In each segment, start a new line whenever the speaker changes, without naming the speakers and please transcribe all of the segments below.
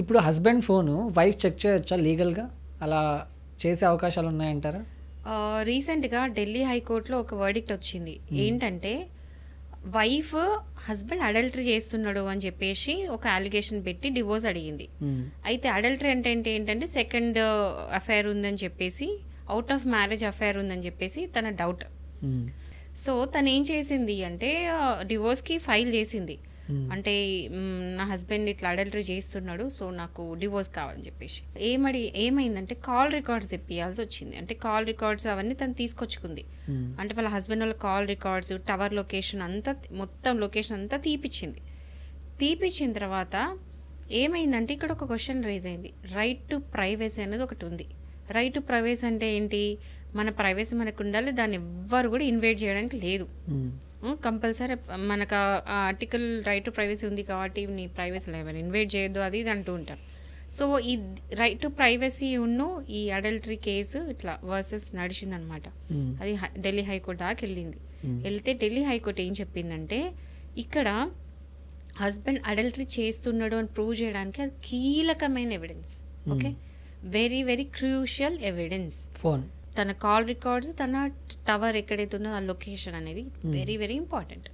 ఇప్పుడు husband phone wife check చేయొచ్చా లీగల్‌గా? అలా చేసే అవకాశాలు ఉన్నాయంటారా?
రీసెంట్‌గా ఢిల్లీ హైకోర్టులో ఒక వర్డిక్ట్ వచ్చింది. ఏంటంటే వైఫ్ హస్బెండ్ అడల్టరీ చేస్తున్నాడు అని చెప్పేసి ఒక అలిగేషన్ పెట్టి డివోర్స్ అడిగింది.
హ్మ్.
అయితే అడల్టరీ అంటే ఏంటంటే సెకండ్ అఫైర్ ఉందని చెప్పేసి, అవుట్ ఆఫ్ మ్యారేజ్ అఫైర్ ఉందని చెప్పేసి తన డౌట్.
హ్మ్.
సో తను ఏం చేసింది అంటే డివోర్స్కి ఫైల్ చేసింది.
హ్మ్.
అంటే నా హస్బెండ్ ఇట్లా అడల్టరీ చేస్తున్నాడు, సో నాకు డివోర్స్ కావాలని చెప్పేసి. ఏమైందంటే కాల్ రికార్డ్స్ తెప్పియాల్సి వచ్చింది. అంటే కాల్ రికార్డ్స్ అవన్నీ తను తీసుకొచ్చుకుంది.
హ్మ్.
అంటే వాళ్ళ హస్బెండ్ వాళ్ళ కాల్ రికార్డ్స్, టవర్ లొకేషన్ అంతా, మొత్తం లొకేషన్ అంతా తీపిచ్చింది. తీపిచ్చిన తర్వాత ఏమైందంటే ఇక్కడ ఒక క్వశ్చన్ రైజ్ అయింది. రైట్ టు ప్రైవసీ అనేది ఒకటి ఉంది. రైట్ టు ప్రైవసీ అంటే ఏంటి? మన ప్రైవసీ మనకు ఉండాలి, దాన్ని ఎవ్వరు కూడా ఇన్వేట్ చేయడానికి లేదు.
హ్మ్.
కంపల్సరీ మనకు ఆ ఆర్టికల్ రైట్ టు ప్రైవసీ ఉంది కాబట్టి నీ ప్రైవసీలో ఎవరు ఇన్వేట్ చేయొద్దు అది ఇది అంటూ ఉంటారు. సో ఈ రైట్ టు ప్రైవసీ ఉన్ను ఈ అడల్టరీ కేసు ఇట్లా వర్సెస్ నడిచిందనమాట.
హ్మ్.
అది ఢిల్లీ హైకోర్టు దాకా వెళ్ళింది.
హ్మ్.
వెళ్తే ఢిల్లీ హైకోర్టు ఏం చెప్పిందంటే ఇక్కడ హస్బెండ్ అడల్టరీ చేస్తున్నాడు అని ప్రూవ్ చేయడానికి అది కీలకమైన evidence. Okay, very very crucial evidence.
Phone.
తన కాల్ రికార్డ్స్, తన టవర్ ఎక్కడైతే ఉన్నదో ఆ లొకేషన్ అనేది వెరీ వెరీ ఇంపార్టెంట్.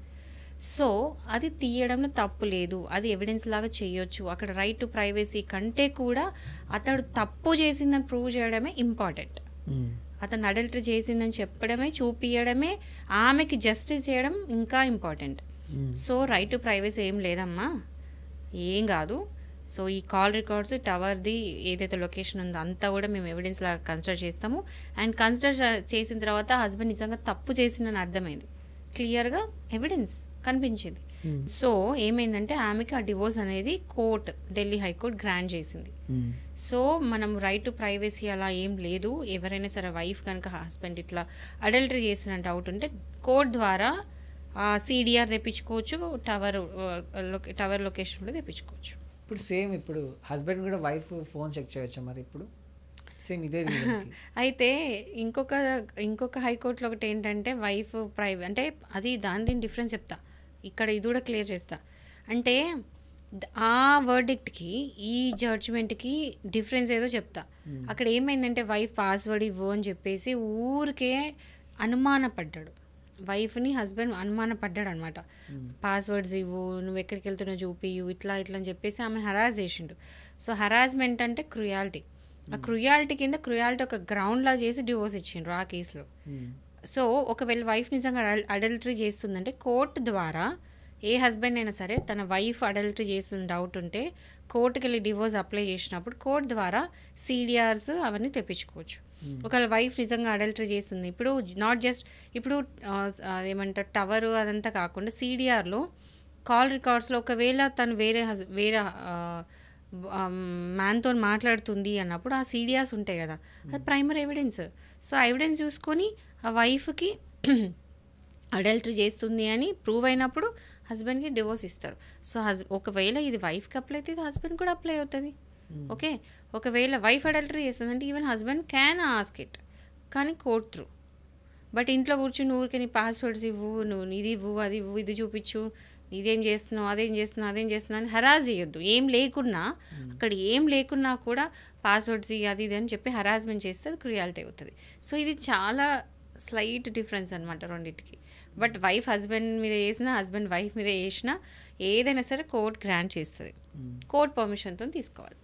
సో అది తీయడంలో తప్పు లేదు, అది ఎవిడెన్స్ లాగా చేయొచ్చు. అక్కడ రైట్ టు ప్రైవసీ కంటే కూడా అతడు తప్పు చేసిందని ప్రూవ్ చేయడమే ఇంపార్టెంట్.
హ్మ్.
అతను అడల్టరీ చేసిందని చెప్పడమే, చూపించడమే, ఆమెకి జస్టిస్ చేయడం ఇంకా ఇంపార్టెంట్.
హ్మ్.
సో రైట్ టు ప్రైవసీ ఏం లేదమ్మా, ఏం కాదు. సో ఈ కాల్ రికార్డ్స్, టవర్ది ఏదైతే లొకేషన్ ఉందో అంతా కూడా మేము ఎవిడెన్స్ లాగా కన్సిడర్ చేస్తాము. అండ్ కన్సిడర్ చేసిన తర్వాత హస్బెండ్ నిజంగా తప్పు చేసిందని అర్థమైంది, క్లియర్గా ఎవిడెన్స్ కనిపించింది.
హ్మ్.
సో ఏమైందంటే ఆమెకి ఆ డివోర్స్ అనేది కోర్ట్, ఢిల్లీ హైకోర్టు గ్రాంట్ చేసింది.
హ్మ్.
సో మనం రైట్ టు ప్రైవసీ అలా ఏం లేదు. ఎవరైనా సరే వైఫ్ కనుక హస్బెండ్ ఇట్లా అడల్టరీ చేస్తున్న డౌట్ ఉంటే కోర్ట్ ద్వారా సిడిఆర్ తెప్పించుకోవచ్చు, టవర్ లొకేషన్ కూడా తెప్పించుకోవచ్చు.
ఇప్పుడు సేమ్ ఇప్పుడు హస్బెండ్ కూడా వైఫ్ ఫోన్ చెక్ చేయొచ్చా మరి ఇప్పుడు? సేమ్ ఇదే రీజన్‌కి.
అయితే ఇంకొక హైకోర్టులో ఒకటి ఏంటంటే వైఫ్ అంటే అది దీని డిఫరెన్స్ చెప్తా, ఇక్కడ ఇది కూడా క్లియర్ చేస్తా. అంటే ఆ వర్డిక్ట్కి ఈ జడ్జ్మెంట్కి డిఫరెన్స్ ఏదో చెప్తా. అక్కడ ఏమైందంటే వైఫ్ పాస్వర్డ్ ఇవ్వు అని చెప్పేసి ఊరికే అనుమానపడ్డాడు. వైఫ్ని హస్బెండ్ అనుమానపడ్డాడు అనమాట. పాస్వర్డ్స్ ఇవ్వు, నువ్వు ఎక్కడికి వెళ్తున్నావు చూపియు, ఇట్లా ఇట్లా అని చెప్పేసి ఆమె హరాస్ చేసిండు. సో హరాస్మెంట్ అంటే క్రుయాలిటీ. ఆ క్రుయాలిటీ కింద క్రుయాలిటీ ఒక గ్రౌండ్ లా చేసి డివోర్స్ ఇచ్చిండ్రు ఆ కేసులో. సో ఒకవేళ వైఫ్ నిజంగా అడల్టరీ చేస్తుందంటే కోర్టు ద్వారా ఏ హస్బెండ్ అయినా సరే తన వైఫ్ అడల్టరీ చేస్తున్న డౌట్ ఉంటే కోర్టుకి వెళ్ళి డివోర్స్ అప్లై చేసినప్పుడు కోర్టు ద్వారా సిడిఆర్స్ అవన్నీ తెప్పించుకోవచ్చు. ఒకవేళ వైఫ్ నిజంగా అడల్టరీ చేస్తుంది, ఇప్పుడు నాట్ జస్ట్ ఇప్పుడు ఏమంటారు టవర్ అదంతా కాకుండా సిడిఆర్లో కాల్ రికార్డ్స్లో ఒకవేళ తను వేరే మ్యాన్తో మాట్లాడుతుంది అన్నప్పుడు ఆ సిడిఆర్స్ ఉంటాయి కదా, అది ప్రైమరీ ఎవిడెన్స్. సో ఆ ఎవిడెన్స్ చూసుకొని ఆ వైఫ్కి అడల్టరీ చేస్తుంది అని ప్రూవ్ అయినప్పుడు హస్బెండ్కి డివోర్స్ ఇస్తారు. సో ఒకవేళ ఇది వైఫ్కి అప్లై అయితే ఇది హస్బెండ్ కూడా అప్లై అవుతుంది. ఓకే, ఒకవేళ వైఫ్ అడల్టరీ చేస్తుందంటే even husband can ask it, కానీ కోర్ట్ త్రూ. బట్ ఇంట్లో కూర్చుని ఊరికే నీ పాస్వర్డ్స్ ఇవ్వు, నువ్వు ఇది ఇవ్వు, అది ఇవ్వు, ఇది చూపించు, ఇదేం చేస్తున్నావు, అదేం చేస్తున్నావు అని హరాస్ చేయొద్దు. ఏం లేకున్నా, అక్కడ ఏం లేకున్నా కూడా పాస్వర్డ్స్ అది ఇది అని చెప్పి హరాస్మెంట్ చేస్తే అది క్రియాలిటీ అవుతుంది. సో ఇది చాలా స్లైట్ డిఫరెన్స్ అనమాట రెండింటికి. బట్ వైఫ్ హస్బెండ్ మీద వేసినా, హస్బెండ్ వైఫ్ మీద వేసినా ఏదైనా సరే కోర్ట్ గ్రాంట్ చేస్తుంది. కోర్ట్ పర్మిషన్తో తీసుకోవాలి.